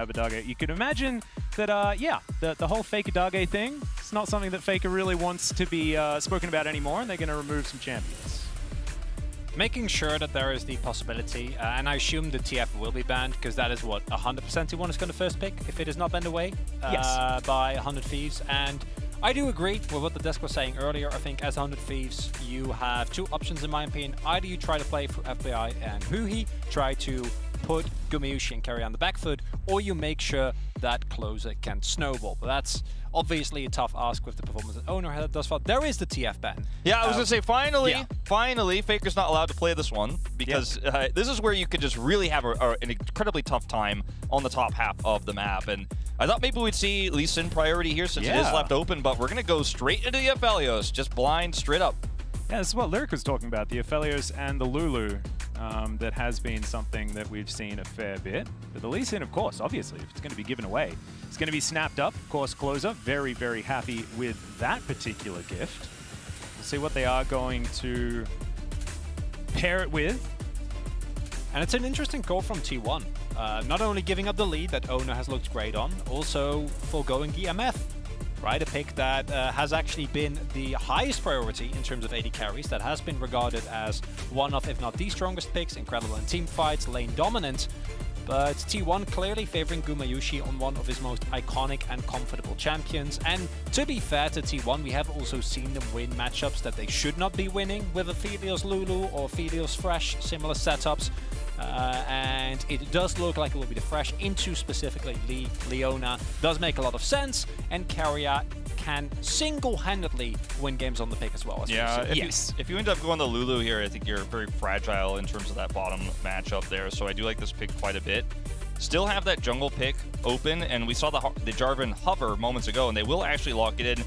Abbedagge. You could imagine that, yeah, the whole Abbedagge thing, it's not something that Faker really wants to be spoken about anymore, and they're going to remove some champions. Making sure that there is the possibility, and I assume the TF will be banned, because that is what 100% T1 is going to first pick if it is not banned away by 100 Thieves. And I do agree with what the desk was saying earlier. I think as 100 Thieves, you have two options in my opinion. Either you try to play for FBI and huhi, try to put Gumayusi and Keria on the back foot, or you make sure that closer can snowball. But that's obviously a tough ask with the performance that Oner had thus far. There is the TF ban. Yeah, I was going to say, finally, Faker's not allowed to play this one, because this is where you could just really have an incredibly tough time on the top half of the map. And I thought maybe we'd see Lee Sin priority here since it is left open, but we're going to go straight into the Aphelios, just blind, straight up. Yeah, this is what Lyric was talking about, the Aphelios and the Lulu. That has been something that we've seen a fair bit. But the Lee Sin, of course, obviously, if it's going to be given away, it's going to be snapped up. Of course, Closer, very, very happy with that particular gift. We'll see what they are going to pair it with. And it's an interesting call from T1. Not only giving up the lead that Oner has looked great on, also foregoing the MF. Right, a pick that has actually been the highest priority in terms of AD carries, that has been regarded as one of, if not the strongest picks, incredible in team fights, lane dominant. But T1 clearly favoring Gumayusi on one of his most iconic and comfortable champions. And to be fair to T1, we have also seen them win matchups that they should not be winning with Aphelios Lulu or Aphelios Fresh, similar setups. And it does look like it will be the Fresh into specifically Leona. Does make a lot of sense, and Keria can single-handedly win games on the pick as well. Yeah, if you end up going to Lulu here, I think you're very fragile in terms of that bottom matchup there, so I do like this pick quite a bit. Still have that jungle pick open, and we saw the Jarvan hover moments ago, and they will actually lock it in.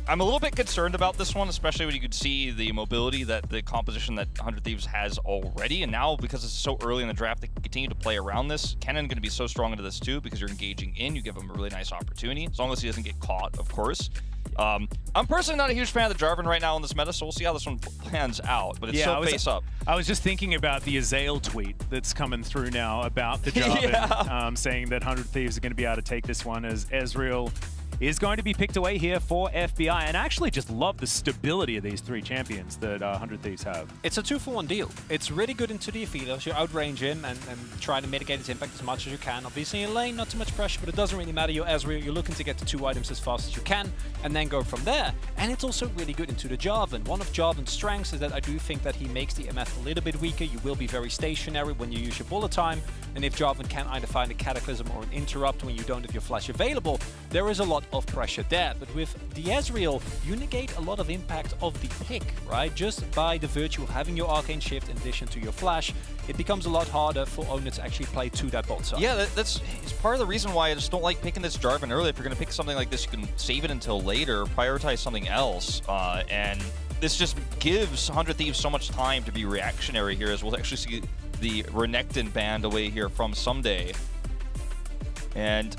I'm a little bit concerned about this one, especially when you could see the mobility that the composition that 100 Thieves has already. And now, because it's so early in the draft, they can continue to play around this. Canna going to be so strong into this too, because you're engaging in. You give him a really nice opportunity, as long as he doesn't get caught, of course. I'm personally not a huge fan of the Jarvan right now in this meta, so we'll see how this one plans out. But it's so face up. I was just thinking about the Azael tweet that's coming through now about the Jarvan, saying that 100 Thieves are going to be able to take this one, as Ezreal is going to be picked away here for FBI, and I actually just love the stability of these three champions that 100 Thieves have. It's a 2-for-1 deal. It's really good into the Aphelios. You outrange him and try to mitigate his impact as much as you can. Obviously in lane, not too much pressure, but it doesn't really matter. You're Ezreal, you're looking to get the 2 items as fast as you can, and then go from there. And it's also really good into the Jarvan. One of Jarvan's strengths is that I do think that he makes the MF a little bit weaker. You will be very stationary when you use your bullet time, and if Jarvan can either find a Cataclysm or an interrupt when you don't have your flash available, there is a lot of pressure there. But with the Ezreal, you negate a lot of impact of the pick, right? Just by the virtue of having your Arcane Shift in addition to your flash, it becomes a lot harder for Oner to actually play to that bot side. Yeah, it's part of the reason why I just don't like picking this Jarvan early. If you're going to pick something like this, you can save it until later, prioritize something else, and this just gives 100 Thieves so much time to be reactionary here, as we'll actually see the Renekton banned away here from Ssumday. And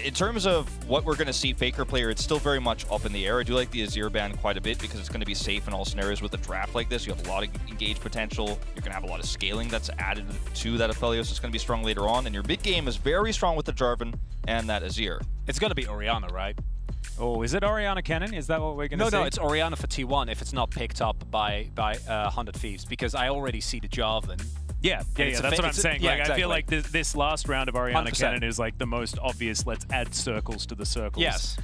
in terms of what we're going to see Faker player, it's still very much up in the air. I do like the Azir ban quite a bit because it's going to be safe in all scenarios with a draft like this. You have a lot of engage potential. You're going to have a lot of scaling that's added to that Aphelios. It's going to be strong later on. And your mid game is very strong with the Jarvan and that Azir. It's going to be Orianna, right? Oh, is it Orianna Cannon? Is that what we're going to see? No, it's Orianna for T1 if it's not picked up by 100 Thieves, because I already see the Jarvan. Yeah, that's what I'm saying. Yeah, like, exactly. I feel like this last round of Orianna 100%. Cannon is like the most obvious, let's add circles to the circles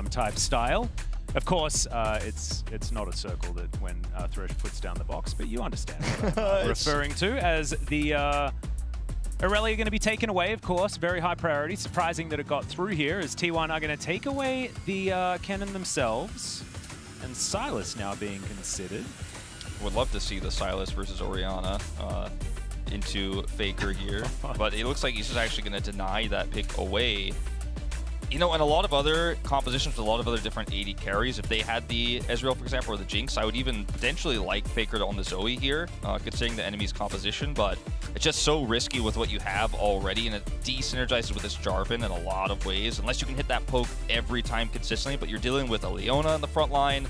type style. Of course, it's not a circle that when Thresh puts down the box, but you understand what I'm referring to as the Aurelia going to be taken away, of course. Very high priority. Surprising that it got through here, as T1 are going to take away the cannon themselves. And Sylas now being considered. Would love to see the Sylas versus Orianna into Faker here. But it looks like he's just actually going to deny that pick away. You know, and a lot of other compositions with a lot of other different AD carries, if they had the Ezreal, for example, or the Jinx, I would even potentially like Faker to own the Zoe here, considering the enemy's composition, but it's just so risky with what you have already, and it de-synergizes with this Jarvan in a lot of ways, unless you can hit that poke every time consistently, but you're dealing with a Leona in the front line.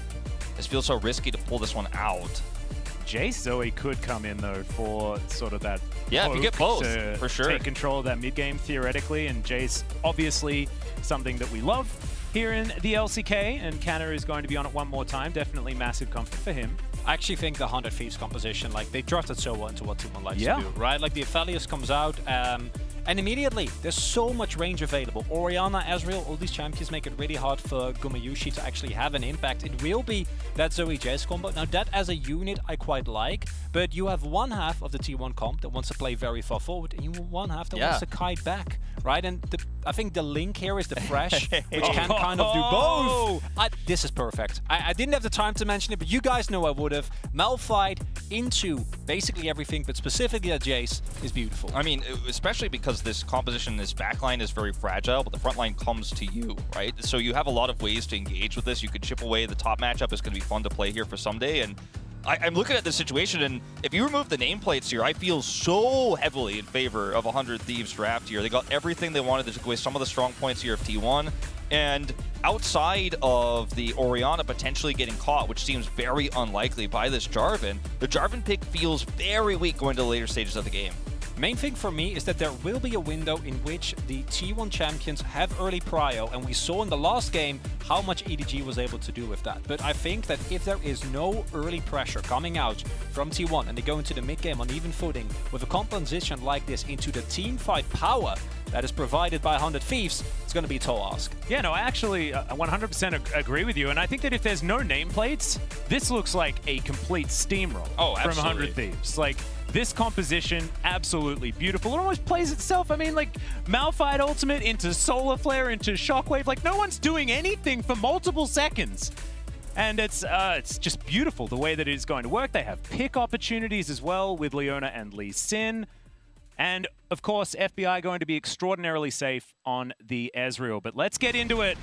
It feels so risky to pull this one out Jace Zoe could come in, though, for sort of that if you get both, for sure. Take control of that mid-game, theoretically, and Jace, obviously, something that we love here in the LCK, and Canna is going to be on it one more time. Definitely massive comfort for him. I actually think the 100 Thieves composition, like, they drafted so well into what T1 likes to do, right? Like, the Aphelios comes out, and immediately, there's so much range available. Orianna, Ezreal, all these champions make it really hard for Gumayusi to actually have an impact. It will be that Zoe Jace combo. Now, that as a unit, I quite like, but you have one half of the T1 comp that wants to play very far forward, and you have one half that wants to kite back, right? And I think the link here is the Fresh, which can kind of do both. This is perfect. I didn't have the time to mention it, but you guys know I would have. Malphite into basically everything, but specifically that Jace is beautiful. I mean, especially because this composition, this backline is very fragile, but the front line comes to you, right? So you have a lot of ways to engage with this. You could chip away. The top matchup is going to be fun to play here for Ssumday, and I'm looking at this situation, and if you remove the nameplates here, I feel so heavily in favor of 100 Thieves draft here. They got everything they wanted. They took away some of the strong points here of T1, and outside of the Orianna potentially getting caught, which seems very unlikely by this Jarvan, the Jarvan pick feels very weak going to the later stages of the game. Main thing for me is that there will be a window in which the T1 champions have early prio, and we saw in the last game how much EDG was able to do with that. But I think that if there is no early pressure coming out from T1 and they go into the mid game on even footing with a composition like this into the team fight power that is provided by 100 Thieves, it's going to be a tall ask. Yeah, no, I actually 100% agree with you, and I think that if there's no nameplates, this looks like a complete steamroll from 100 Thieves. Like, this composition, absolutely beautiful. It almost plays itself. I mean, like, Malphite ultimate into Solar Flare into Shockwave. Like, no one's doing anything for multiple seconds. And it's just beautiful the way that it is going to work. They have pick opportunities as well with Leona and Lee Sin. And, of course, FBI going to be extraordinarily safe on the Ezreal. But let's get into it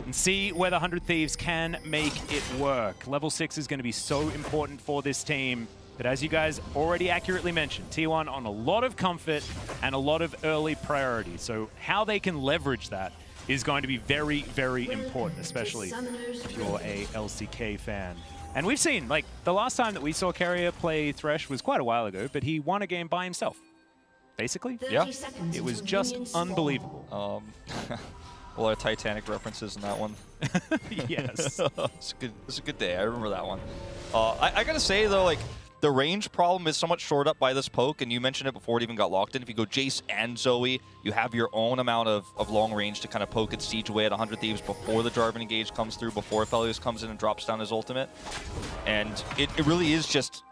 and see whether 100 Thieves can make it work. Level 6 is going to be so important for this team. But as you guys already accurately mentioned, T1 on a lot of comfort and a lot of early priority. So how they can leverage that is going to be very, very important, especially if you're a LCK fan. And we've seen, like, the last time that we saw Keria play Thresh was quite a while ago, but he won a game by himself. Basically, yeah. It was just unbelievable. A lot of Titanic references in that one. Yes. It's a good day. I remember that one. I gotta say, though, like, the range problem is somewhat shored up by this poke, and you mentioned it before it even got locked in. If you go Jace and Zoe, you have your own amount of long range to kind of poke and siege away at 100 Thieves before the Jarvan engage comes through, before Aphelios comes in and drops down his ultimate. And it really is just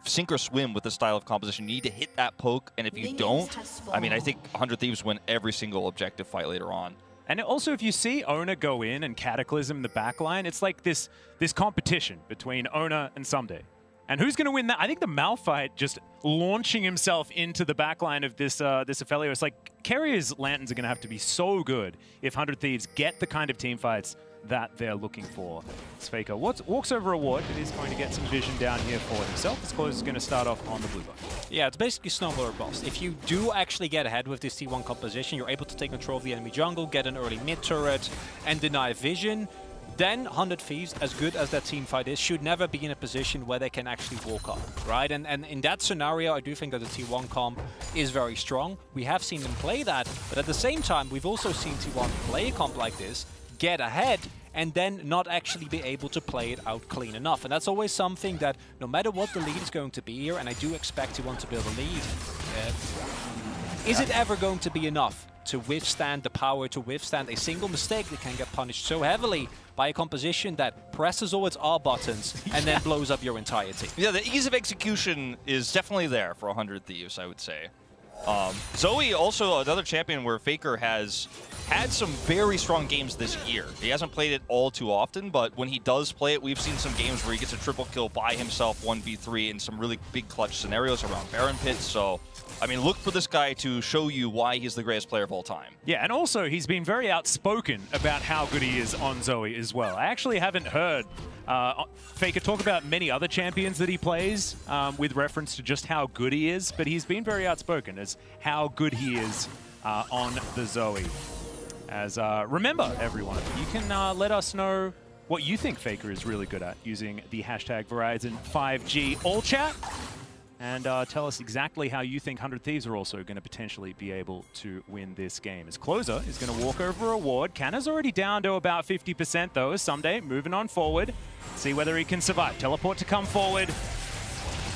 sink or swim with this style of composition. You need to hit that poke, and if you don't, I mean, I think 100 Thieves win every single objective fight later on. And also, if you see Oner go in and Cataclysm the backline, it's like this competition between Oner and Ssumday. And who's going to win that? I think the Malphite just launching himself into the backline of this Aphelios. Like, Keria's Lanterns are going to have to be so good if 100 Thieves get the kind of team fights that they're looking for. Faker walks over a ward, but is going to get some vision down here for himself. This close is going to start off on the blue buff. Yeah, it's basically snowball or bust. If you do actually get ahead with this T1 composition, you're able to take control of the enemy jungle, get an early mid turret, and deny vision. Then 100 Thieves, as good as that team fight is, should never be in a position where they can actually walk up, right? And in that scenario, I do think that the T1 comp is very strong. We have seen them play that, but at the same time, we've also seen T1 play a comp like this, get ahead, and then not actually be able to play it out clean enough. And that's always something that, no matter what the lead is going to be here, and I do expect T1 to build a lead, is it ever going to be enough to withstand the power, to withstand a single mistake that can get punished so heavily by a composition that presses all its R buttons and then blows up your entire team? Yeah, the ease of execution is definitely there for 100 Thieves, I would say. Zoe, also another champion where Faker has had some very strong games this year. He hasn't played it all too often, but when he does play it, we've seen some games where he gets a triple kill by himself, 1v3, in some really big clutch scenarios around Baron Pits. So, I mean, look for this guy to show you why he's the greatest player of all time. Yeah, and also he's been very outspoken about how good he is on Zoe as well. I actually haven't heard Faker talk about many other champions that he plays with reference to just how good he is, but he's been very outspoken as how good he is on the Zoe. As remember, everyone, you can let us know what you think Faker is really good at using the hashtag Verizon 5G all chat. And tell us exactly how you think 100 Thieves are also going to potentially be able to win this game. As Closer is going to walk over a ward. Canna's already down to about 50% though. Ssumday moving on forward. See whether he can survive. Teleport to come forward.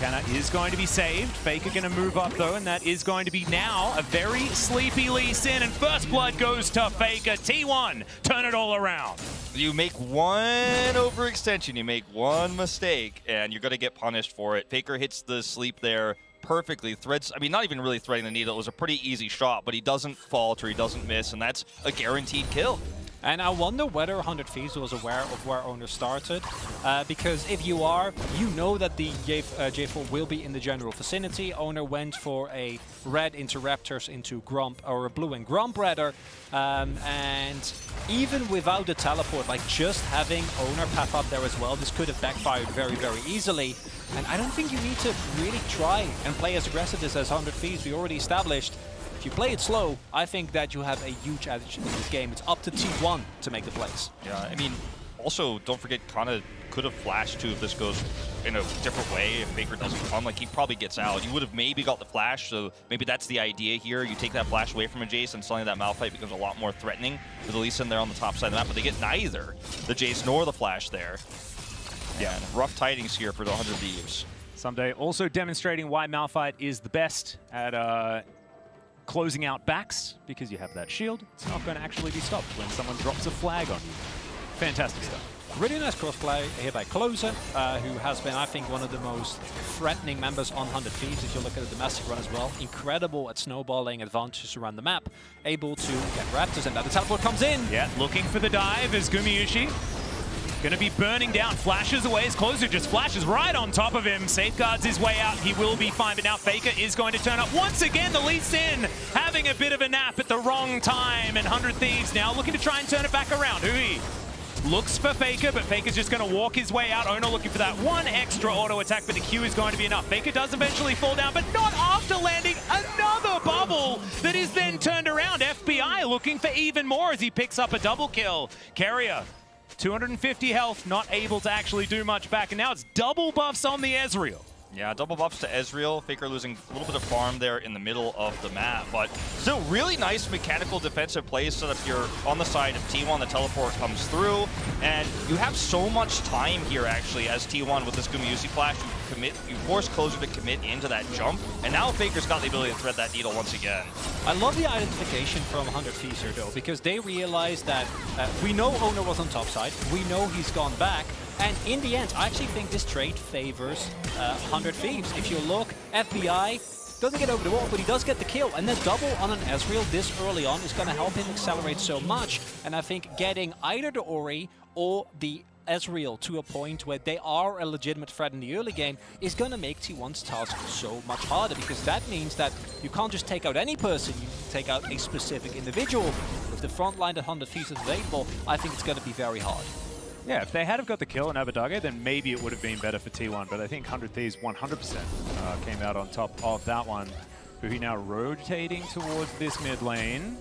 Canna is going to be saved. Faker going to move up though, and that is going to be now a very sleepy Lee Sin. And first blood goes to Faker. T1, turn it all around. You make one overextension, you make one mistake, and you're going to get punished for it. Faker hits the sleep there perfectly. Threads, I mean, not even really threading the needle. It was a pretty easy shot, but he doesn't falter, he doesn't miss, and that's a guaranteed kill. And I wonder whether 100 Thieves was aware of where Oner started, because if you are, you know that the J4 will be in the general vicinity. Oner went for a red into Raptors into Grump, or a blue and Grump rather, and even without the teleport, like just having Oner pop up there as well, this could have backfired very, very easily. And I don't think you need to really try and play as aggressive as 100 Thieves. We already established. If you play it slow, I think that you have a huge edge in this game. It's up to T1 to make the plays. Yeah, I mean, also, don't forget, Canna could have flashed too if this goes in a different way. If Faker doesn't come, like, he probably gets out. You would have maybe got the flash, so maybe that's the idea here. You take that flash away from a Jace, and suddenly that Malphite becomes a lot more threatening with Lee Sin there on the top side of the map, but they get neither the Jace nor the flash there. Yeah, and rough tidings here for the 100 Thieves. Ssumday also demonstrating why Malphite is the best at closing out backs, because you have that shield. It's not going to actually be stopped when someone drops a flag on you. Fantastic stuff. Really nice crossplay here by Closer, who has been, I think, one of the most threatening members on 100 Thieves. If you look at the domestic run as well, incredible at snowballing advantages around the map, able to get Raptors, and now the teleport comes in. Yeah, looking for the dive is Gumayusi. Going to be burning down, flashes away. His Closer just flashes right on top of him, safeguards his way out. He will be fine, but now Faker is going to turn up. Once again, the Lee Sin having a bit of a nap at the wrong time, and 100 Thieves now looking to try and turn it back around. Huhi looks for Faker, but Faker's just going to walk his way out. Oner looking for that one extra auto attack, but the Q is going to be enough. Faker does eventually fall down, but not after landing another bubble that is then turned around. FBI looking for even more as he picks up a double kill. Keria, 250 health, not able to actually do much back, and now it's double buffs on the Ezreal. Yeah, double buffs to Ezreal. Faker losing a little bit of farm there in the middle of the map, but still really nice mechanical defensive plays so that if you're on the side of T1, the teleport comes through, and you have so much time here actually as T1 with this Gumayusi flash. You force Closer to commit into that jump, and now Faker's got the ability to thread that needle once again. I love the identification from 100 Thieves here though, because they realized that we know Oner was on top side, we know he's gone back, and in the end, I actually think this trade favors 100 Thieves. If you look, FBI doesn't get over the wall, but he does get the kill, and the double on an Ezreal this early on is going to help him accelerate so much, and I think getting either the Ori or the Ezreal to a point where they are a legitimate threat in the early game is going to make T1's task so much harder, because that means that you can't just take out any person, you take out a specific individual. With the front line that 100 Thieves is available, I think it's going to be very hard. Yeah, if they had have got the kill on Abbedagge, then maybe it would have been better for T1, but I think 100 Thieves 100% came out on top of that one. Huhi now rotating towards this mid lane.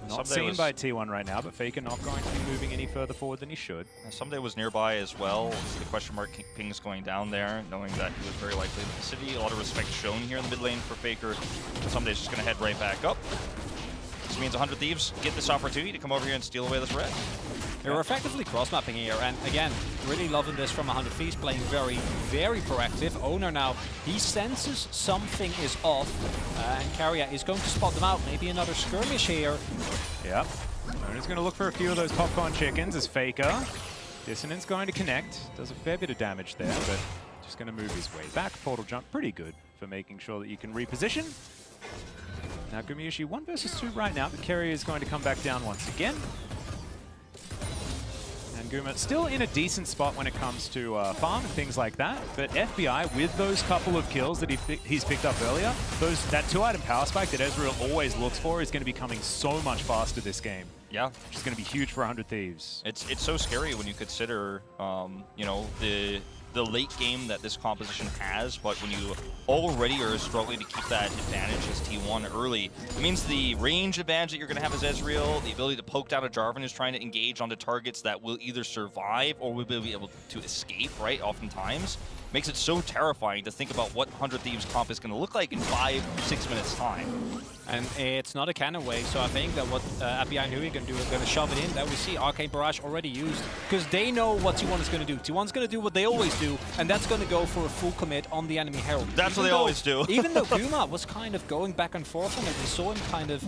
Not seen by T1 right now, but Faker not going to be moving any further forward than he should. Ssumday was nearby as well. The question mark pings going down there, knowing that he was very likely in the city. A lot of respect shown here in the mid lane for Faker. Ssumday's just going to head right back up. This means 100 Thieves get this opportunity to come over here and steal away this red. They're effectively cross-mapping here, and again, really loving this from 100 Thieves, playing very, very proactive. Oner now, he senses something is off, and Keria is going to spot them out. Maybe another skirmish here. Yep. Oner's going to look for a few of those popcorn chickens as Faker. Dissonance going to connect. Does a fair bit of damage there, but just going to move his way back. Portal jump, pretty good for making sure that you can reposition. Now Gumayusi 1 versus 2 right now, but Keria is going to come back down once again. And Guma still in a decent spot when it comes to farm and things like that, but FBI with those couple of kills that he's picked up earlier, that 2-item power spike that Ezreal always looks for is going to be coming so much faster this game. Yeah, which is going to be huge for 100 Thieves. It's so scary when you consider, you know, the the late game that this composition has, but when you already are struggling to keep that advantage as T1 early, it means the range advantage that you're going to have as Ezreal, the ability to poke down a Jarvan who's trying to engage onto targets that will either survive or will be able to escape, right, oftentimes, makes it so terrifying to think about what 100 Thieves comp is going to look like in 5-6 minutes time. And it's not a Canna wave, so I think that what Abbedagge and huhi are going to do is going to shove it in. That we see Arcane Barrage already used, because they know what T1 is going to do. T1's going to do what they always do, and that's going to go for a full commit on the enemy Herald. That's what they always do. Even though Guma was kind of going back and forth on it, we saw him kind of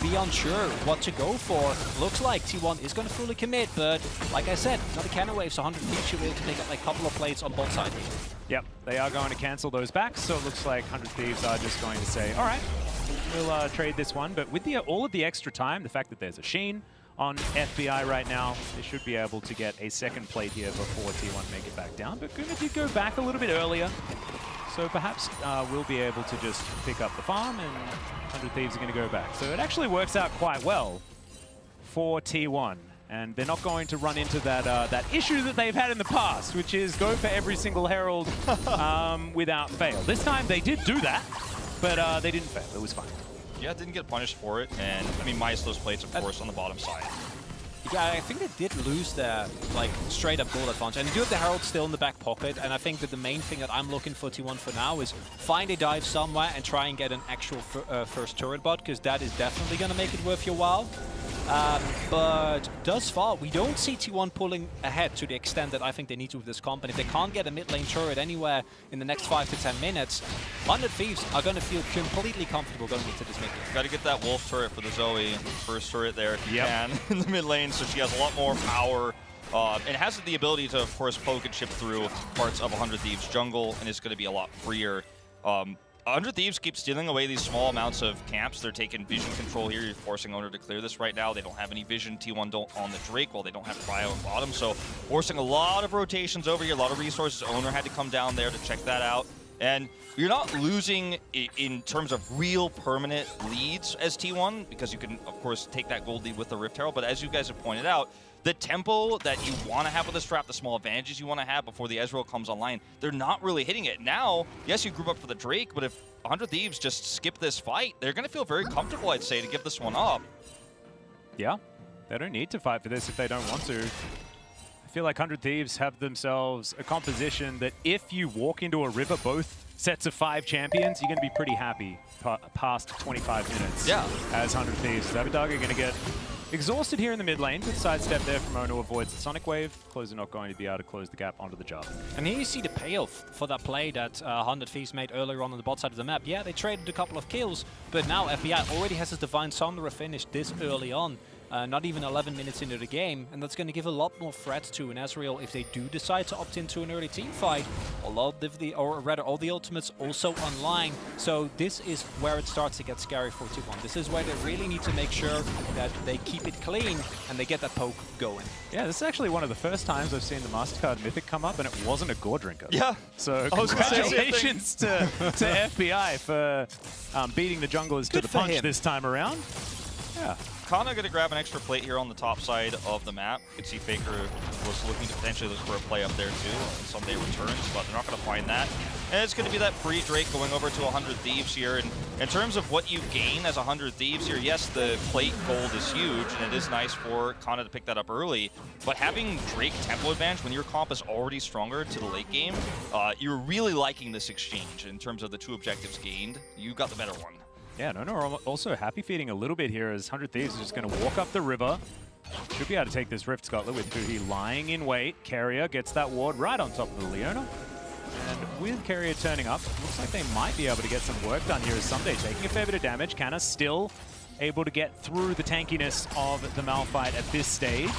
be unsure what to go for. Looks like T1 is going to fully commit, but like I said, not a Canna wave, so 100 Thieves should be able to take up like a couple of plates on both sides here. Yep, they are going to cancel those backs, so it looks like 100 Thieves are just going to say, all right, we'll trade this one. But with all of the extra time, the fact that there's a Sheen on FBI right now, they should be able to get a second plate here before T1 make it back down. But Guma did go back a little bit earlier, so perhaps we'll be able to just pick up the farm and 100 Thieves are going to go back. So it actually works out quite well for T1. And they're not going to run into that issue that they've had in the past, which is go for every single Herald without fail. This time they did do that, but they didn't fail. It was fine. Yeah, didn't get punished for it. And, I mean, minus those plates, of course, on the bottom side. Yeah, I think they did lose their, like, straight-up goal advantage. And they do have the Herald still in the back pocket, and I think that the main thing that I'm looking for T1 for now is find a dive somewhere and try and get an actual first turret bot, because that is definitely going to make it worth your while. But thus far, we don't see T1 pulling ahead to the extent that I think they need to with this comp. And if they can't get a mid lane turret anywhere in the next 5 to 10 minutes, 100 Thieves are going to feel completely comfortable going into this mid game. Got to get that Wolf turret for the Zoe. First turret there if you can in the mid lane, so she has a lot more power. And has the ability to, of course, poke and chip through parts of 100 Thieves jungle, and it's going to be a lot freer. 100 Thieves keep stealing away these small amounts of camps. They're taking vision control here. You're forcing Oner to clear this right now. They don't have any vision. T1 don't on the Drake. Well, they don't have cryo on bottom. So forcing a lot of rotations over here, a lot of resources. Oner had to come down there to check that out. And you're not losing in terms of real permanent leads as T1, because you can, of course, take that gold lead with the Rift Herald. But as you guys have pointed out, the tempo that you want to have with this trap, the small advantages you want to have before the Ezreal comes online, they're not really hitting it. Now, yes, you group up for the Drake, but if 100 Thieves just skip this fight, they're going to feel very comfortable, I'd say, to give this one up. Yeah, they don't need to fight for this if they don't want to. I feel like 100 Thieves have themselves a composition that if you walk into a river both sets of 5 champions, you're going to be pretty happy past 25 minutes. Yeah. As 100 Thieves. Abbedagge are going to get exhausted here in the mid lane. Good sidestep there from Oner, avoids the Sonic Wave. Closer not going to be able to close the gap onto the Jarvan. And here you see the payoff for that play that 100 Thieves made earlier on the bot side of the map. Yeah, they traded a couple of kills, but now FBI already has his Divine Summoner finished this early on. Not even 11 minutes into the game, and that's going to give a lot more threats to an Ezreal if they do decide to opt into an early team fight. A lot of all the ultimates also online, so this is where it starts to get scary for T1. This is where they really need to make sure that they keep it clean and they get that poke going. Yeah, this is actually one of the first times I've seen the MasterCard Mythic come up, and it wasn't a Gore Drinker. Yeah. So congratulations to FBI for beating the junglers to the punch this time around. Yeah. Canna going to grab an extra plate here on the top side of the map. You can see Faker was looking to potentially look for a play up there too. Ssumday returns, but they're not going to find that. And it's going to be that free Drake going over to 100 Thieves here. And in terms of what you gain as 100 Thieves here, yes, the plate gold is huge, and it is nice for Canna to pick that up early. But having Drake tempo advantage when your comp is already stronger to the late game, you're really liking this exchange in terms of the 2 objectives gained. You got the better one. Yeah, Oner also happy feeding a little bit here as 100 Thieves is just going to walk up the river. Should be able to take this Rift Scuttler with huhi lying in wait. Keria gets that ward right on top of the Leona. And with Keria turning up, looks like they might be able to get some work done here as Ssumday taking a fair bit of damage. Canna still able to get through the tankiness of the Malphite at this stage.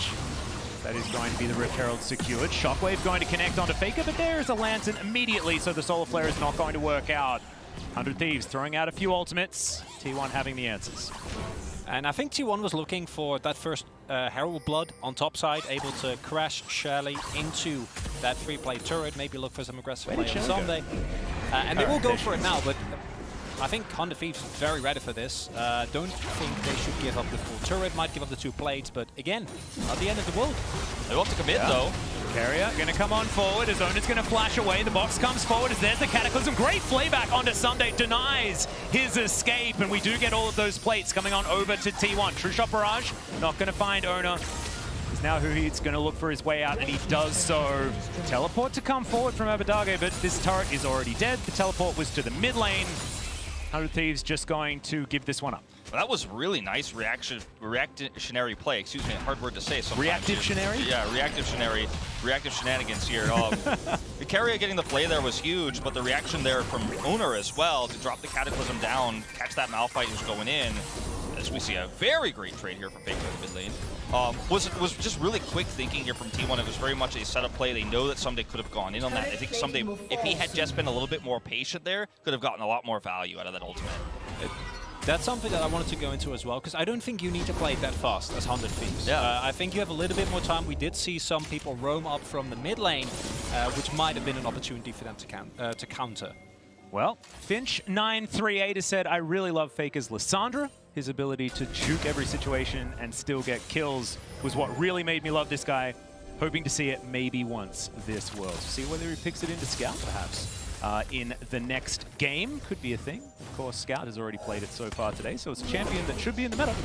That is going to be the Rift Herald secured. Shockwave going to connect onto Faker, but there is a Lantern immediately, so the Solar Flare is not going to work out. 100 Thieves throwing out a few ultimates. T1 having the answers. And I think T1 was looking for that first Herald Blood on top side, able to crash Shirley into that free play turret, maybe look for some aggressive play on Ssumday. And they will go for it now, but I think 100 Thieves is very ready for this. Don't think they should give up the full turret, might give up the 2 plates, but again, not the end of the world. They want to commit though. Keria going to come on forward as Oner's going to flash away. The box comes forward as there's the Cataclysm. Great playback onto Ssumday, denies his escape, and we do get all of those plates coming on over to T1. True Shot Barrage, not going to find Oner. Now huhi's going to look for his way out, and he does so. Teleport to come forward from Abbedagge, but this turret is already dead. The teleport was to the mid lane. 100 Thieves just going to give this one up. Well, that was really nice reactionary play. Excuse me, hard word to say sometimes. Reactive-tionary? Yeah, reactive shenanigans here. Keria getting the play there was huge, but the reaction there from Oner as well to drop the Cataclysm down, catch that Malphite who's going in. As we see a very great trade here from Faker in the mid lane. Was just really quick thinking here from T1. It was very much a setup play. They know that Ssumday could have gone in on that. I think Ssumday, if he had just been a little bit more patient there, could have gotten a lot more value out of that ultimate. That's something that I wanted to go into as well, because I don't think you need to play it that fast as 100 Thieves. Yeah. I think you have a little bit more time. We did see some people roam up from the mid lane, which might have been an opportunity for them to counter. Well, Finch938 has said, I really love Faker's Lissandra. His ability to juke every situation and still get kills was what really made me love this guy. Hoping to see it maybe once this world. See whether he picks it into Scout, perhaps. In the next game, could be a thing. Of course, Scout has already played it so far today, so it's a champion that should be in the meta.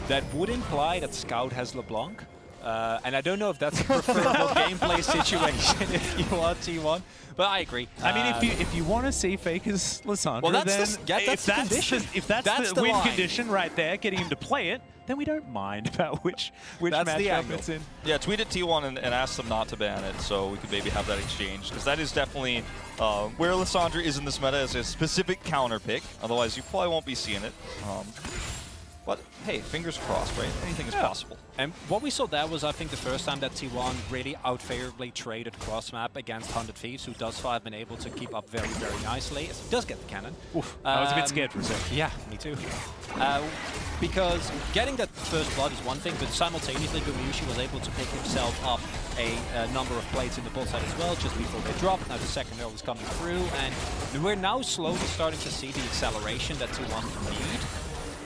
That would imply that Scout has LeBlanc. And I don't know if that's a preferable gameplay situation if you are T1, but I agree. I mean, if you want to see Faker's Lissandra, well, then that's the condition. If that's the win condition right there, getting him to play it, then we don't mind about which matchup it's in. Yeah, tweet at T1 and ask them not to ban it, so we could maybe have that exchange, because that is definitely where Lissandra is in this meta as a specific counter pick. Otherwise, you probably won't be seeing it. But hey, fingers crossed, right? Anything is possible. And what we saw there was, I think, the first time that T1 really out-favorably traded cross-map against 100 Thieves, who does have been able to keep up very, very nicely. As he does get the cannon. Oof, I was a bit scared for a second. Yeah, me too. Because getting that first blood is one thing, but simultaneously Gumayusi was able to pick himself up a number of plates in the bot side as well, just before they dropped. Now the second arrow was coming through, and we're now slowly starting to see the acceleration that T1 need.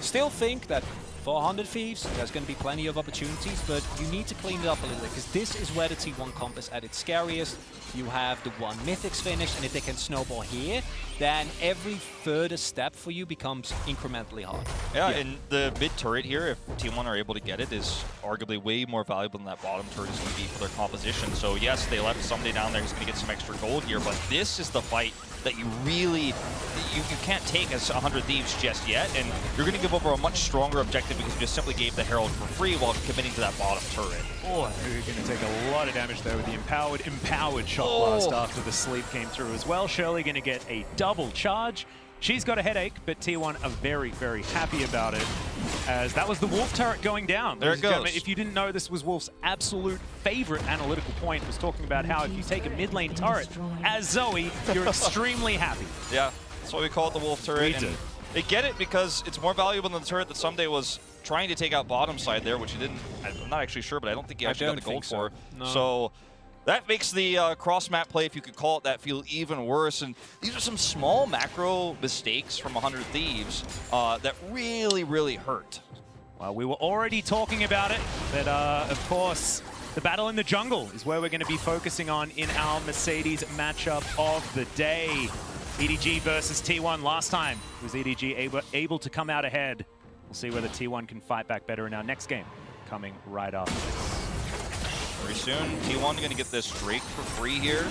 Still think that for 100 Thieves, there's going to be plenty of opportunities, but you need to clean it up a little bit, because this is where the T1 comp is at its scariest. You have the one Mythics finish, and if they can snowball here, then every further step for you becomes incrementally hard. Yeah, and the mid turret here, if T1 are able to get it, is arguably way more valuable than that bottom turret is going to be for their composition. So yes, they left Ssumday down there, he's going to get some extra gold here, but this is the fight that you really, you can't take as 100 Thieves just yet, and you're going to give over a much stronger objective because you just simply gave the Herald for free while committing to that bottom turret. Oh, you're going to take a lot of damage there with the empowered shot blast after the sleep came through as well. Shirley going to get a double charge. She's got a headache, but T1 are very, very happy about it, as that was the Wolf turret going down. There it goes. If you didn't know, this was Wolf's absolute favorite analytical point, was talking about how if you take a mid lane turret as Zoe, you're extremely happy. Yeah, that's why we call it the Wolf turret. We do. They get it because it's more valuable than the turret that Ssumday was trying to take out bottom side there, which he didn't. I'm not actually sure, but I don't think he actually got the gold for. No. So that makes the cross-map play, if you could call it that, feel even worse. And these are some small macro mistakes from 100 Thieves that really, really hurt. Well, we were already talking about it, but of course, the battle in the jungle is where we're going to be focusing on in our Mercedes matchup of the day. EDG versus T1 last time. Was EDG able to come out ahead? We'll see whether T1 can fight back better in our next game, coming right after this. Very soon, T1 going to get this Drake for free here.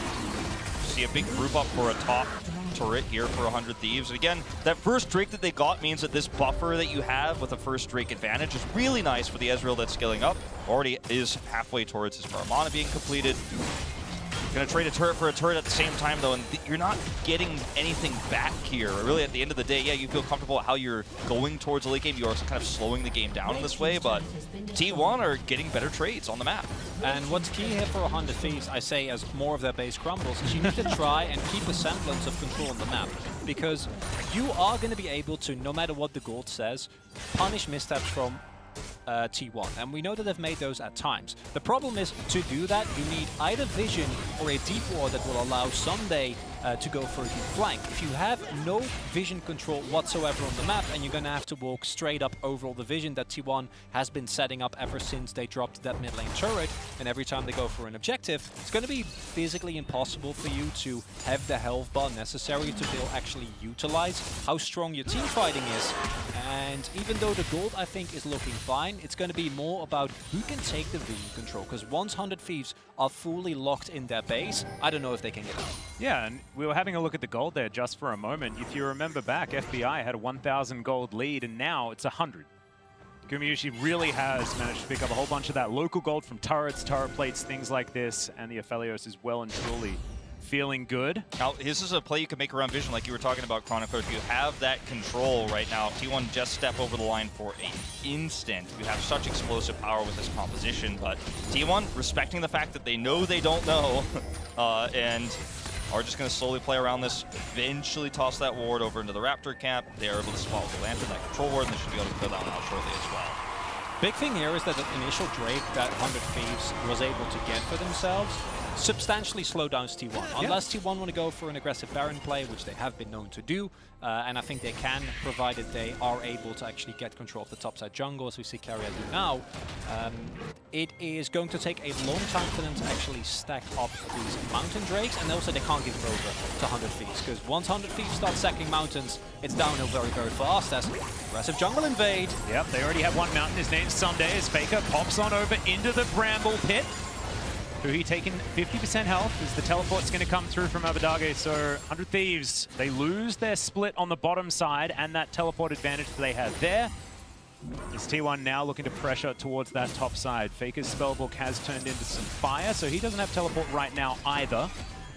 See a big group up for a top turret here for 100 Thieves. And again, that first Drake that they got means that this buffer that you have with a first Drake advantage is really nice for the Ezreal that's scaling up. Already is halfway towards his Paramana being completed. Going to trade a turret for a turret at the same time, though, and you're not getting anything back here. Really, at the end of the day, yeah, you feel comfortable at how you're going towards the late game. You are kind of slowing the game down in this way, but T1 are getting better trades on the map. And what's key here for 100 Thieves, I say, as more of their base crumbles, is you need to try and keep a semblance of control on the map. Because you are going to be able to, no matter what the gold says, punish missteps from T1, and we know that they've made those at times. The problem is, to do that, you need either vision or a deep ward that will allow Ssumday to go for a deep flank. If you have no vision control whatsoever on the map, and you're going to have to walk straight up over all the vision that T1 has been setting up ever since they dropped that mid lane turret, and every time they go for an objective, it's going to be physically impossible for you to have the health bar necessary to be able to actually utilize how strong your team fighting is. And even though the gold, I think, is looking fine, it's going to be more about who can take the vision control, because once 100 Thieves are fully locked in their base, I don't know if they can get out. Yeah, and we were having a look at the gold there just for a moment. If you remember back, FBI had a 1,000 gold lead, and now it's 100. Gumayusi really has managed to pick up a whole bunch of that local gold from turrets, turret plates, things like this, and the Aphelios is well and truly feeling good. Now, this is a play you can make around vision like you were talking about, Chronicler. If you have that control right now, T1 just step over the line for an instant. You have such explosive power with this composition, but T1 respecting the fact that they know they don't know, and are just going to slowly play around this, eventually toss that ward over into the Raptor camp. They are able to spot the Lantern, that control ward, and they should be able to clear that one out shortly as well. Big thing here is that the initial Drake that 100 Thieves was able to get for themselves substantially slow down T1. Unless T1 want to go for an aggressive Baron play, which they have been known to do, and I think they can, provided they are able to actually get control of the topside jungle, as we see Keria do now. It is going to take a long time for them to actually stack up these Mountain Drakes, and also they can't give it over to 100 Thieves, because once 100 Thieves start sacking mountains, it's downhill very, very fast as aggressive jungle invade. Yep, they already have one mountain. His name's Ssumday. As Faker pops on over into the Bramble Pit. Huhi taking 50% health as the teleport's going to come through from Abbedagge. So 100 Thieves, they lose their split on the bottom side and that teleport advantage that they had there. Is T1 now looking to pressure towards that top side. Faker's spellbook has turned into some fire, so he doesn't have teleport right now either.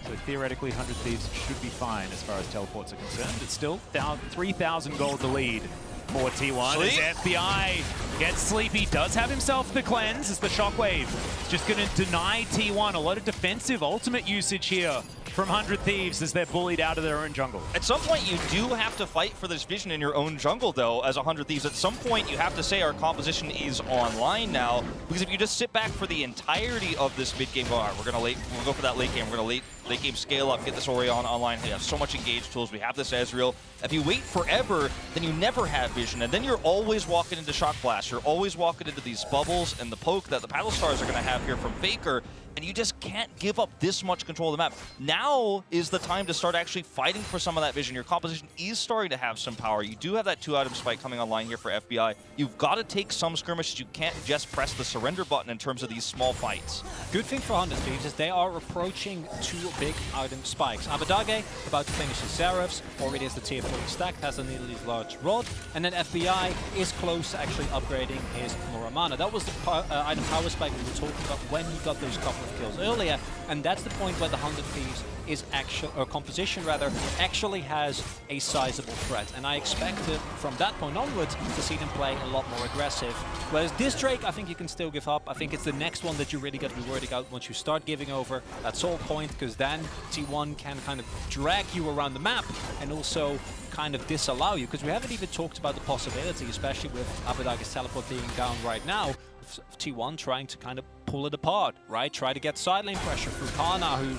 So theoretically, 100 Thieves should be fine as far as teleports are concerned. It's still down 3,000 gold to lead for T1. Sleep. As FBI gets sleepy, does have himself the cleanse as the shockwave is just going to deny T1 a lot of defensive ultimate usage here from 100 Thieves as they're bullied out of their own jungle. At some point, you do have to fight for this vision in your own jungle, though, as 100 Thieves. At some point, you have to say our composition is online now, because if you just sit back for the entirety of this mid-game, go, all right, we'll go for that late game. We're going to late game scale up, get this Orion online. We have so much engage tools. We have this Ezreal. If you wait forever, then you never have vision, and then you're always walking into Shock Blast. You're always walking into these bubbles and the poke that the Battle Stars are going to have here from Faker, and you just can't give up this much control of the map. Now is the time to start actually fighting for some of that vision. Your composition is starting to have some power. You do have that 2-item spike coming online here for FBI. You've got to take some skirmishes. You can't just press the surrender button in terms of these small fights. Good thing for 100 Thieves is they are approaching 2 big item spikes. Abbedagge about to finish his Seraphs, already has the tier 40 stack, has a nearly large rod, and then FBI is close to actually upgrading his Moramana. That was the item power spike we were talking about when he got those couple of kills earlier, and that's the point where the 100 Thieves is actually, or composition rather, actually has a sizable threat, and I expect from that point onwards to see them play a lot more aggressive. Whereas this Drake, I think you can still give up. I think it's the next one that you really got to be worried about once you start giving over that soul point, because then T1 can kind of drag you around the map and also kind of disallow you, because we haven't even talked about the possibility, especially with Abbedagge's teleport being down right now, of T1 trying to kind of pull it apart, right? Try to get side lane pressure through Canna, who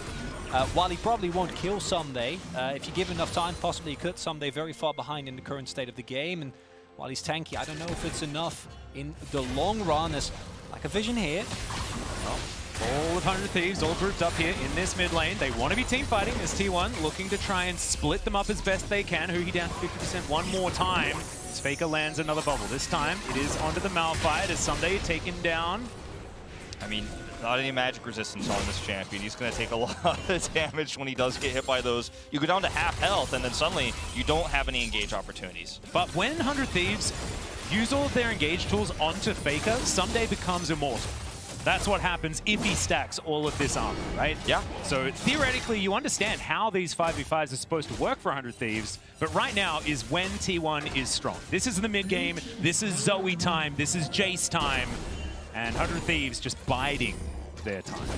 while he probably won't kill Ssumday, if you give enough time, possibly he could. Ssumday very far behind in the current state of the game, and while he's tanky, I don't know if it's enough in the long run, as like a vision here. Well, all of 100 Thieves all grouped up here in this mid lane. They want to be team fighting as T1 looking to try and split them up as best they can. Huhi down to 50% one more time. As Faker lands another bubble. This time it is onto the Malphite as Ssumday taken down. I mean, not any magic resistance on this champion. He's going to take a lot of damage when he does get hit by those. You go down to half health, and then suddenly you don't have any engage opportunities. But when 100 Thieves use all of their engage tools onto Faker, Ssumday becomes immortal. That's what happens if he stacks all of this armor, right? Yeah. So theoretically, you understand how these 5v5s are supposed to work for 100 Thieves, but right now is when T1 is strong. This is the mid game, this is Zoe time, this is Jace time, and 100 Thieves just biding their time.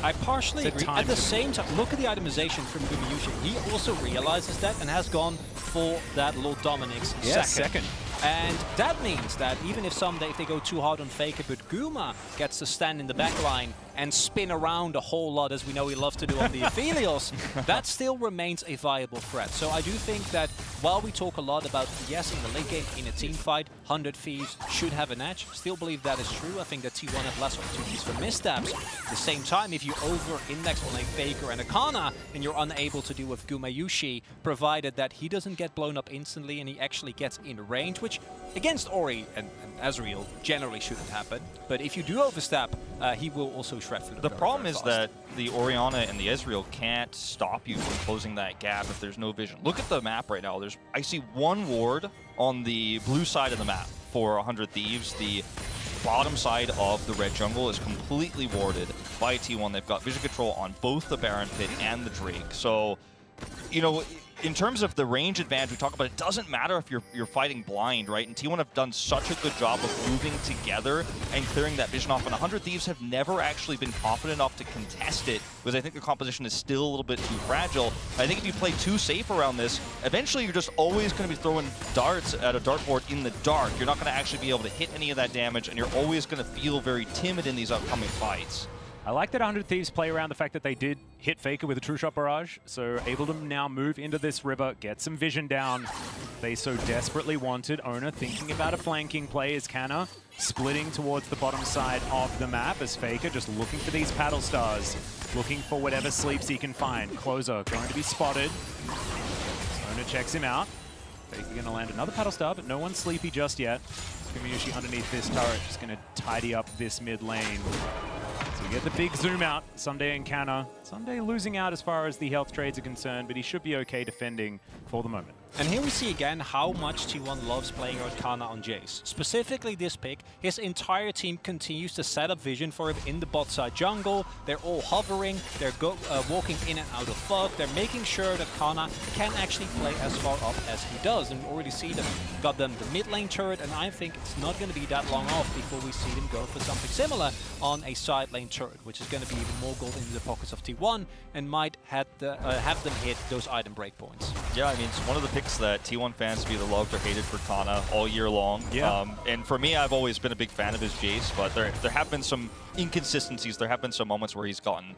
I partially agree. At the same time, look at the itemization from Gumayusi. He also realizes that and has gone for that Lord Dominic's second. And that means that even if Ssumday, if they go too hard on Faker, but Guma gets to stand in the back line and spin around a whole lot, as we know he loves to do on the Aphelios, that still remains a viable threat. So I do think that while we talk a lot about, yes, in the late game, in a team fight, 100 Thieves should have an edge, still believe that is true. I think that T1 have less opportunities for missteps. At the same time, if you over-index on a Faker and a Canna, and you're unable to do with Gumayusi, provided that he doesn't get blown up instantly and he actually gets in range, which against Ori and Ezreal generally shouldn't happen. But if you do overstep, he will also shred through the problem is that the Orianna and the Ezreal can't stop you from closing that gap if there's no vision. Look at the map right now. I see one ward on the blue side of the map for 100 Thieves. The bottom side of the red jungle is completely warded by T1. They've got vision control on both the Baron Pit and the Drake. So, you know, in terms of the range advantage we talk about, it doesn't matter if you're fighting blind, right? And T1 have done such a good job of moving together and clearing that vision off. And 100 Thieves have never actually been confident enough to contest it, because I think the composition is still a little bit too fragile. I think if you play too safe around this, eventually you're just always going to be throwing darts at a dartboard in the dark. You're not going to actually be able to hit any of that damage, and you're always going to feel very timid in these upcoming fights. I like that 100 Thieves play around the fact that they did hit Faker with a True Shot Barrage, so able to now move into this river, get some vision down. They so desperately wanted. Oner thinking about a flanking play as Canna splitting towards the bottom side of the map as Faker just looking for these paddle stars, looking for whatever sleeps he can find. Closer going to be spotted. Oner checks him out. Faker going to land another paddle star, but no one's sleepy just yet. Gumayusi underneath this turret, just going to tidy up this mid lane. So we get the big zoom out, Ssumday and Canna. Ssumday losing out as far as the health trades are concerned, but he should be okay defending for the moment. And here we see again how much T1 loves playing out Canna on Jace. Specifically this pick, his entire team continues to set up vision for him in the bot side jungle. They're all hovering, they're walking in and out of fog. They're making sure that Canna can actually play as far up as he does. And we already see them got them the mid lane turret, and I think it's not going to be that long off before we see them go for something similar on a side lane turret, which is going to be even more gold into the pockets of T1 and might have them hit those item breakpoints. Yeah, I mean, it's one of the picks that T1 fans have either loved or hated for Canna all year long. Yeah. And for me, I've always been a big fan of his Jace, but there have been some inconsistencies. There have been some moments where he's gotten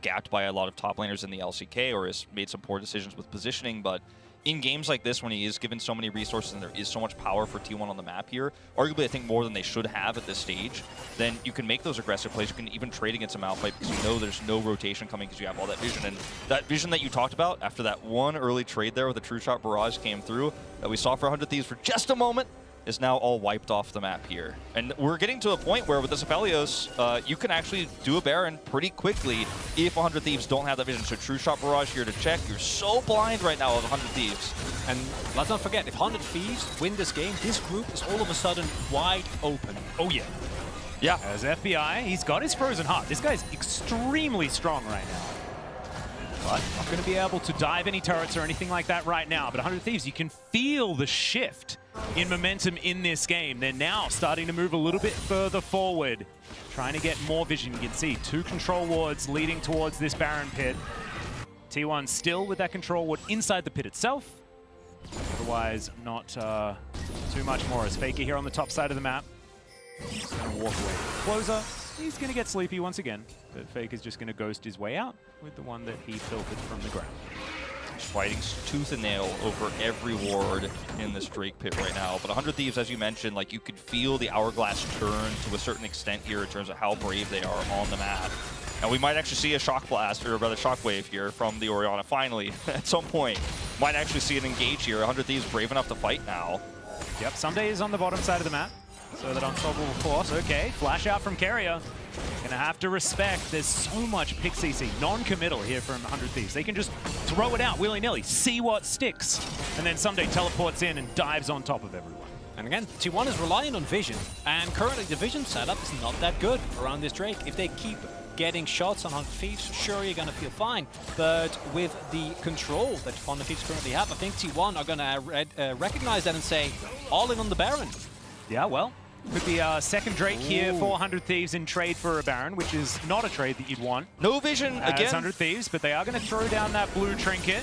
gapped by a lot of top laners in the LCK or has made some poor decisions with positioning, but in games like this, when he is given so many resources and there is so much power for T1 on the map here, arguably I think more than they should have at this stage, then you can make those aggressive plays. You can even trade against a Malphite because you know there's no rotation coming because you have all that vision. And that vision that you talked about after that one early trade there with the True Shot Barrage came through, that we saw for 100 Thieves for just a moment, is now all wiped off the map here. And we're getting to a point where with this Aphelios, you can actually do a Baron pretty quickly if 100 Thieves don't have that vision. So True Shot Barrage here to check. You're so blind right now with 100 Thieves. And let's not forget, if 100 Thieves win this game, this group is all of a sudden wide open. Oh yeah. Yeah. As FBI, he's got his Frozen Heart. This guy's extremely strong right now. But not going to be able to dive any turrets or anything like that right now. But 100 Thieves, you can feel the shift in momentum in this game. They're now starting to move a little bit further forward, trying to get more vision. You can see 2 control wards leading towards this Baron Pit. T1 still with that control ward inside the pit itself. Otherwise, not too much more. As Faker here on the top side of the map. He's going to walk away. Closer. He's going to get sleepy once again. But Faker's just going to ghost his way out with the one that he filtered from the ground. He's fighting tooth and nail over every ward in this Drake pit right now. But 100 Thieves, as you mentioned, like you could feel the hourglass turn to a certain extent here in terms of how brave they are on the map. And we might actually see a shock blast, or rather shockwave here from the Orianna finally at some point. Might actually see an engage here. 100 Thieves brave enough to fight now. Yep, Ssumday is on the bottom side of the map. So that unstoppable force, okay. Flash out from Keria. Gonna have to respect, there's so much pick CC, non-committal here from 100 Thieves. They can just throw it out willy-nilly, see what sticks. And then Ssumday teleports in and dives on top of everyone. And again, T1 is relying on vision, and currently the vision setup is not that good around this Drake. If they keep getting shots on 100 Thieves, sure, you're gonna feel fine. But with the control that 100 Thieves currently have, I think T1 are gonna recognize that and say, all in on the Baron. Yeah, well, could be a second Drake here for 100 Thieves in trade for a Baron, which is not a trade that you'd want. No vision again. 100 Thieves, but they are going to throw down that blue trinket.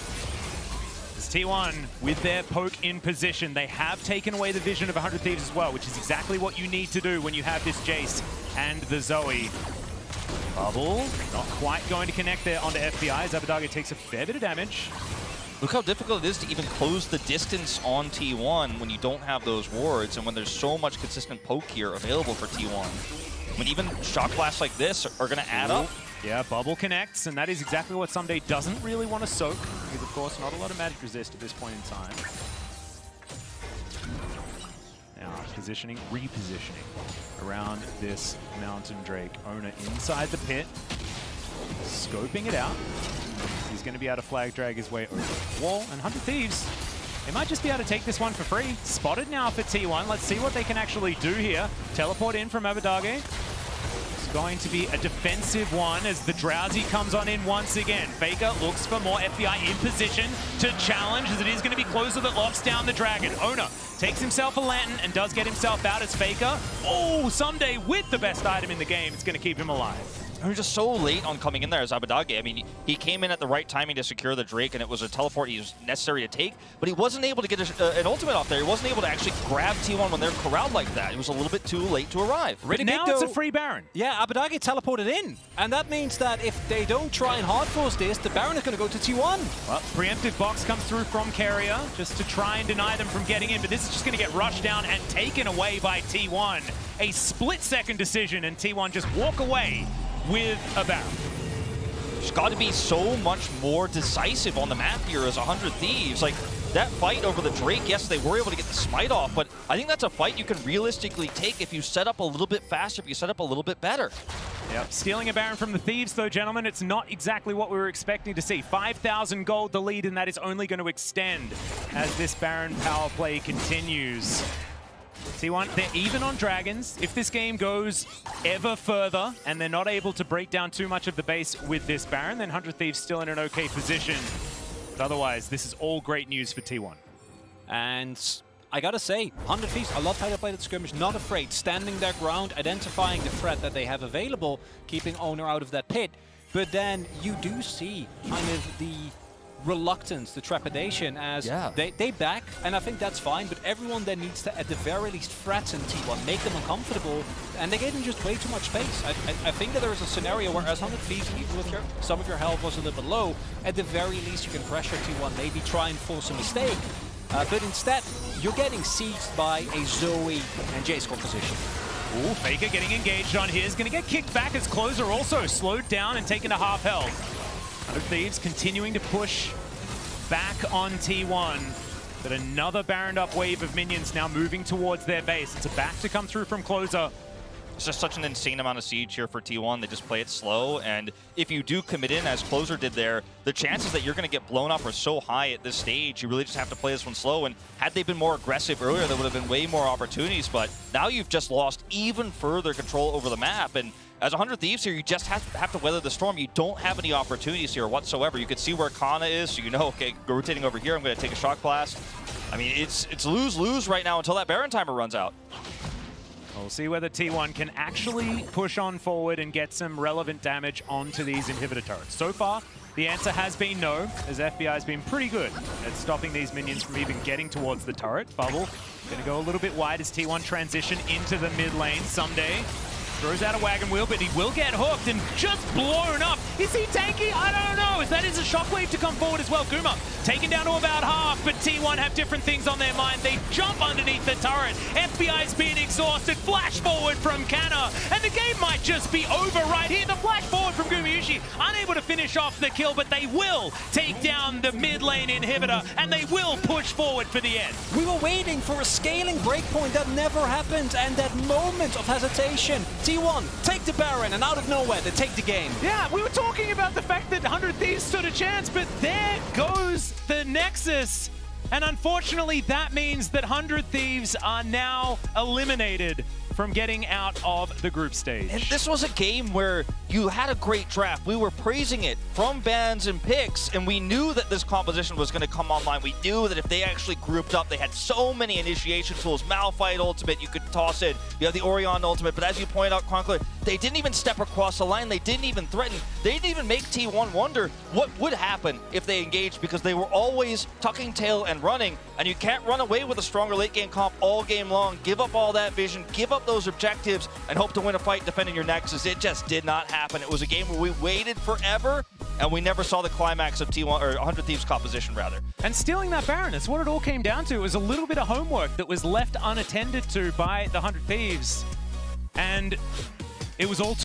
It's T1 with their poke in position. They have taken away the vision of 100 Thieves as well, which is exactly what you need to do when you have this Jace and the Zoe. Bubble, not quite going to connect there onto FBI as Abbedagge takes a fair bit of damage. Look how difficult it is to even close the distance on T1 when you don't have those wards and when there's so much consistent poke here available for T1. When even shock blasts like this are going to add up. Yeah, Bubble connects, and that is exactly what Ssumday doesn't really want to soak, because of course not a lot of magic resist at this point in time. Now, positioning, repositioning around this Mountain Drake. Oner inside the pit, scoping it out. He's going to be able to flag drag his way over the wall, and 100 Thieves, they might just be able to take this one for free. Spotted now for T1. Let's see what they can actually do here. Teleport in from Abbedagge. Going to be a defensive one as the Drowsy comes on in once again. Faker looks for more FBI in position to challenge, as it is going to be Closer that locks down the Dragon. Oner takes himself a Lantern and does get himself out as Faker. Oh, Ssumday with the best item in the game. It's going to keep him alive. He was just so late on coming in there as Abbedagge. I mean, he came in at the right timing to secure the Drake, and it was a teleport he was necessary to take, but he wasn't able to get an ultimate off there. He wasn't able to actually grab T1 when they're corralled like that. It was a little bit too late to arrive. But now it's a free Baron. Yeah, Abbedagge teleported in, and that means that if they don't try and hard force this, the Baron is going to go to T1. Well, preemptive box comes through from Keria just to try and deny them from getting in, but this is just going to get rushed down and taken away by T1. A split-second decision, and T1 just walk away with a Baron. There's got to be so much more decisive on the map here as 100 Thieves. Like, that fight over the Drake, yes, they were able to get the smite off, but I think that's a fight you can realistically take if you set up a little bit faster, if you set up a little bit better. Yep, stealing a Baron from the Thieves, though, gentlemen, it's not exactly what we were expecting to see. 5,000 gold the lead, and that is only going to extend as this Baron power play continues. T1, they're even on Dragons. If this game goes ever further and they're not able to break down too much of the base with this Baron, then 100 Thieves still in an okay position. But otherwise, this is all great news for T1. And I gotta say, 100 Thieves, I love how they played at skirmish, not afraid, standing their ground, identifying the threat that they have available, keeping Oner out of that pit. But then you do see kind of the reluctance, the trepidation as they back, and I think that's fine, but everyone then needs to at the very least threaten T1, make them uncomfortable, and they gave them just way too much space. I think that there is a scenario where as 100 Thieves, even with some of your health was a little bit low, at the very least you can pressure T1, maybe try and force a mistake, but instead you're getting sieged by a Zoe and Jace composition. Ooh, Faker getting engaged on his, gonna get kicked back as Closer also slowed down and taken to half health. 100 Thieves continuing to push back on T1, but another Baroned up wave of minions now moving towards their base. It's a back to come through from Closer. It's just such an insane amount of siege here for T1. They just play it slow, and if you do commit in, as Closer did there, the chances that you're going to get blown up are so high at this stage. You really just have to play this one slow, and had they been more aggressive earlier, there would have been way more opportunities, but now you've just lost even further control over the map, and as 100 Thieves here, you just have to weather the storm. You don't have any opportunities here whatsoever. You can see where Canna is, so you know, okay, rotating over here, I'm going to take a shock blast. I mean, it's lose-lose right now until that Baron timer runs out. We'll see whether T1 can actually push on forward and get some relevant damage onto these inhibitor turrets. So far, the answer has been no, as FBI has been pretty good at stopping these minions from even getting towards the turret. Bubble going to go a little bit wide as T1 transition into the mid lane. Ssumday throws out a wagon wheel, but he will get hooked and just blown up. Is he tanky? I don't know. If that is a shockwave to come forward as well. Guma taken down to about half, but T1 have different things on their mind. They jump underneath the turret. FBI's being exhausted. Flash forward from Canna, and the game might just be over right here. The flash forward from Gumayusi, unable to finish off the kill, but they will take down the mid lane inhibitor, and they will push forward for the end. We were waiting for a scaling breakpoint that never happened, and that moment of hesitation. T1 take the Baron, and out of nowhere they take the game. Yeah, we were talking about the fact that 100 Thieves stood a chance, but there goes the Nexus. And unfortunately, that means that 100 Thieves are now eliminated from getting out of the group stage. And this was a game where you had a great draft. We were praising it from bans and picks, and we knew that this composition was going to come online. We knew that if they actually grouped up, they had so many initiation tools. Malphite ultimate, you could toss it. You have the Orion ultimate, but as you point out, Chronicler, they didn't even step across the line. They didn't even threaten. They didn't even make T1 wonder what would happen if they engaged, because they were always tucking tail and running, and you can't run away with a stronger late game comp all game long. Give up all that vision, give up those objectives, and hope to win a fight defending your Nexus. It just did not happen. It was a game where we waited forever, and we never saw the climax of T1 or 100 Thieves composition, rather. And stealing that Baron, that's what it all came down to. It was a little bit of homework that was left unattended to by the 100 Thieves, and it was all